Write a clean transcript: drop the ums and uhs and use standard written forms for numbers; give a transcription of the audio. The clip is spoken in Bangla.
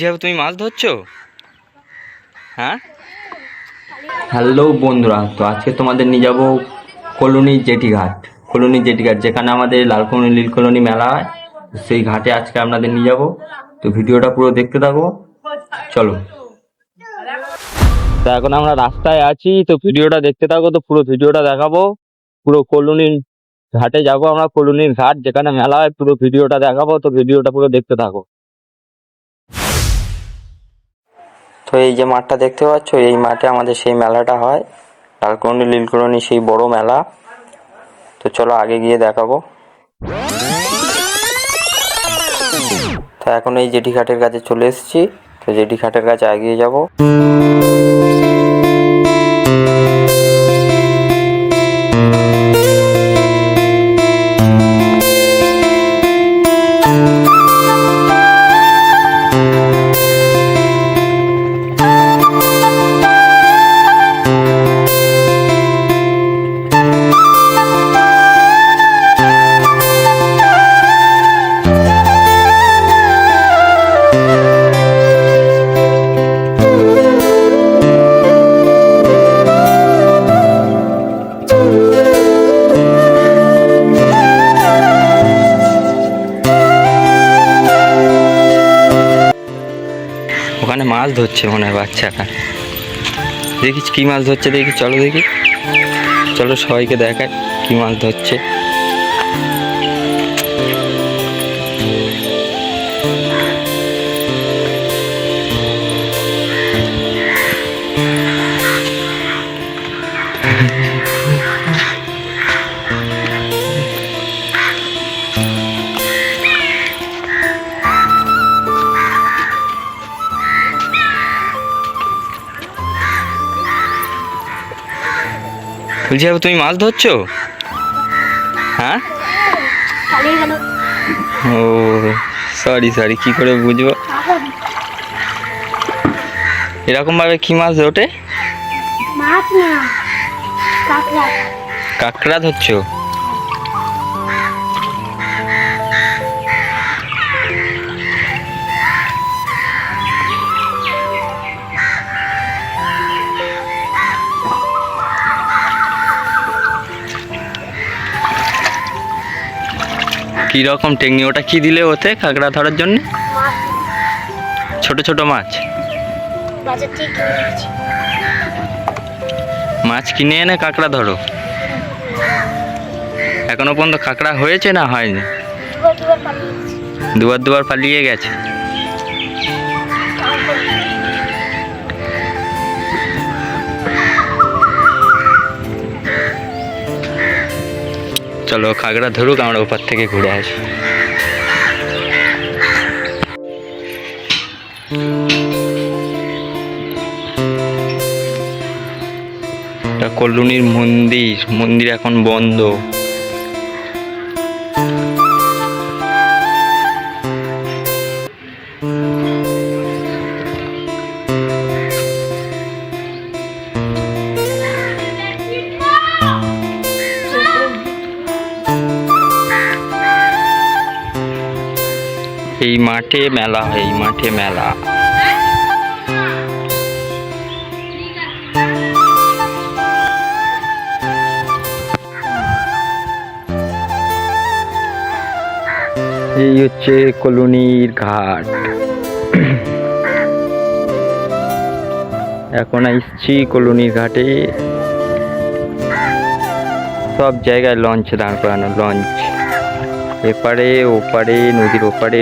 যেভাবে তুমি মাছ ধরছো। হ্যাঁ, হ্যালো বন্ধুরা, তো আজকে তোমাদের নিয়ে যাবো কলোনি জেটিঘাট। কলোনি জেটিঘাট যেখানে আমাদের লালকলোনি নীল কলোনি মেলা হয়, সেই ঘাটে আজকে আপনাদের নিয়ে যাবো। তো ভিডিওটা পুরো দেখতে থাকো, চলো। তো এখন আমরা রাস্তায় আছি, তো ভিডিওটা দেখতে থাকো। তো পুরো ভিডিওটা দেখাবো, পুরো কলোনির ঘাটে যাবো আমরা। কলোনির ঘাট যেখানে মেলা হয়, পুরো ভিডিওটা দেখাবো। তো ভিডিওটা পুরো দেখতে থাকো। তো এই যে মাঠটা দেখতে পাচ্ছ, এই মাঠে আমাদের সেই মেলাটা হয়, লালকলোনি নীলকলোনি সেই বড় মেলা। তো চলো আগে গিয়ে দেখাবো। তো এখন এই জেটি ঘাটের কাছে চলে এসেছি। তো জেটি ঘাটের কাছে এগিয়ে যাব। ওখানে মাছ ধরছে মনে হয় বাচ্চাটা, দেখিস কি মাছ ধরছে, দেখি চলো দেখি, চলো সবাইকে দেখায় কি মাছ ধরছে। বলছি তুমি মাছ ধরছো? হ্যাঁ, ও সরি সরি, কি করে বুঝবো। এরকম ভাবে কি মাছ ওঠে? কাঁকড়া ধরছো? কি রকম টেকনিক, ওটা কি দিলে ওতে কাঁকড়া ধরার জন্য? ছোট ছোট মাছ, মাছ কিনে এনে কাঁকড়া ধরো। এখনো পর্যন্ত কাঁকড়া হয়েছে না হয়নি? দুবার পালিয়ে গেছে। চলো কাঁকড়া ধরুক, আমরা ওপার থেকে ঘুরে আসি। এটা কলোনির মন্দির এখন বন্ধ। এই মাঠে মেলা হয়, এই মাঠে মেলা। এই হচ্ছে কলোনির ঘাট। এখন আসছি কলোনির ঘাটে। সব জায়গায় লঞ্চ দাঁড় করানো, লঞ্চ এপারে ওপারে, নদীর ওপারে